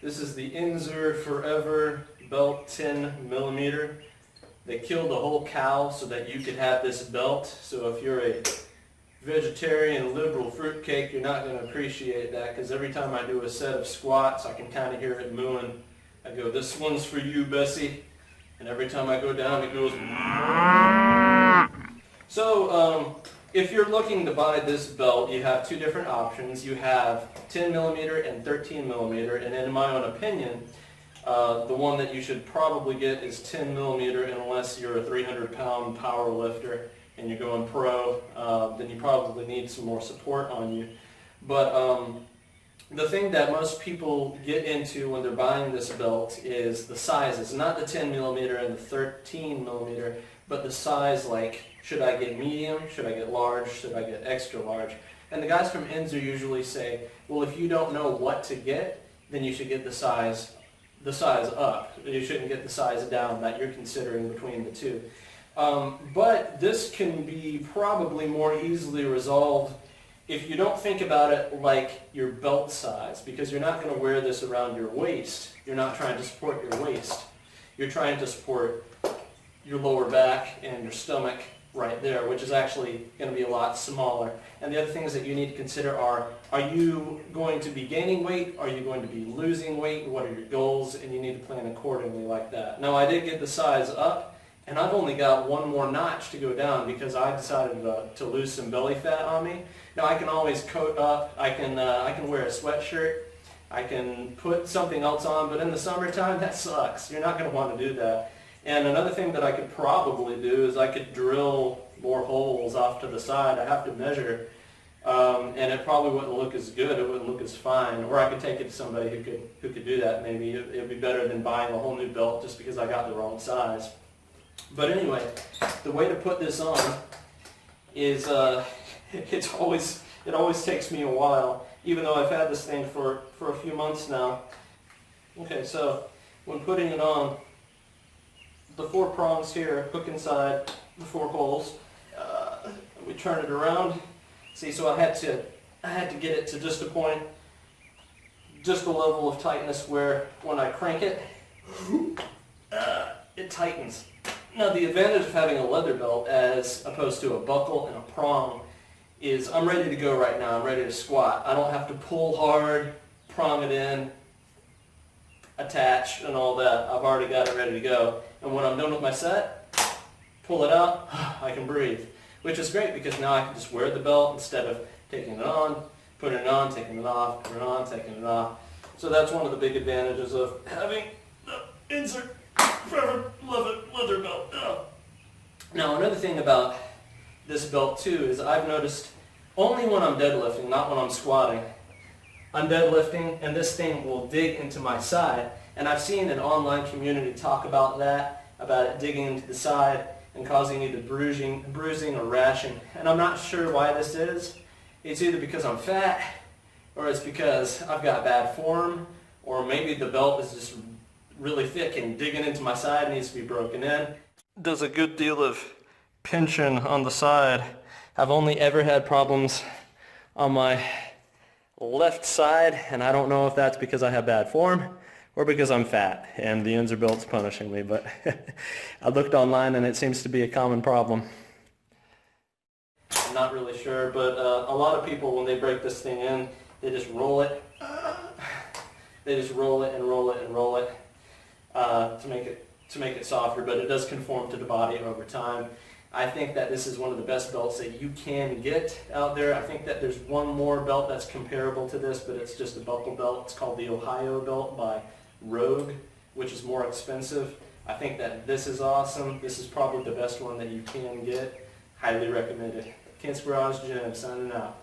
This is the Inzer Forever belt 10 millimeter. They killed the whole cow so that you could have this belt. So if you're a vegetarian liberal fruitcake, you're not going to appreciate that, because every time I do a set of squats, I can kind of hear it mooing. I go, "This one's for you, Bessie." And every time I go down, it goes. So if you're looking to buy this belt, you have two different options. You have 10 millimeter and 13 millimeter, and in my own opinion, the one that you should probably get is 10 millimeter, unless you're a 300-pound power lifter and you're going pro. Then you probably need some more support on you. But the thing that most people get into when they're buying this belt is the sizes, not the 10 millimeter and the 13 millimeter, but the size, like, should I get medium, should I get large, should I get extra large? And the guys from Inzer usually say, well, if you don't know what to get, then you should get the size up. You shouldn't get the size down that you're considering between the two. But this can be probably more easily resolved if you don't think about it like your belt size, because you're not going to wear this around your waist. You're not trying to support your waist. You're trying to support your lower back and your stomach right there, which is actually going to be a lot smaller. And the other things that you need to consider are you going to be gaining weight? Are you going to be losing weight? What are your goals? And you need to plan accordingly like that. Now, I did get the size up, and I've only got one more notch to go down because I decided to lose some belly fat on me. Now, I can always coat up. I can wear a sweatshirt. I can put something else on, but in the summertime, that sucks. You're not going to want to do that. And another thing that I could probably do is I could drill more holes off to the side. I have to measure, and it probably wouldn't look as good. It wouldn't look as fine. Or I could take it to somebody who could do that. Maybe it would be better than buying a whole new belt just because I got the wrong size. But anyway, the way to put this on is it always takes me a while, even though I've had this thing for a few months now. Okay, so when putting it on, the 4 prongs here hook inside the 4 holes. We turn it around. See, so I had to get it to just a point, just a level of tightness where when I crank it, it tightens. Now, the advantage of having a leather belt as opposed to a buckle and a prong is I'm ready to go right now. I'm ready to squat. I don't have to pull hard, prong it in, attach, and all that. I've already got it ready to go. And when I'm done with my set, pull it out, I can breathe. Which is great because now I can just wear the belt instead of taking it on, putting it on, taking it off, putting it on, taking it off. So that's one of the big advantages of having the Inzer Forever leather belt. Now, another thing about this belt too is I've noticed only when I'm deadlifting, not when I'm squatting. I'm deadlifting and this thing will dig into my side, and I've seen an online community talk about that, about it digging into the side and causing either bruising or rashing. And I'm not sure why this is. It's either because I'm fat, or it's because I've got bad form, or maybe the belt is just really thick and digging into my side needs to be broken in. Does a good deal of pinching on the side. I've only ever had problems on my left side, and I don't know if that's because I have bad form or because I'm fat and the Inzer belt's punishing me, but I looked online and it seems to be a common problem. I'm not really sure, but a lot of people, when they break this thing in, they just roll it. They just roll it and roll it and roll it to make it softer, but it does conform to the body over time. I think that this is one of the best belts that you can get out there. I think that there's one more belt that's comparable to this, but it's just a buckle belt. It's called the Ohio belt by Rogue, which is more expensive. I think that this is awesome. This is probably the best one that you can get. Highly recommended. Kent's Garage Gym, signing out.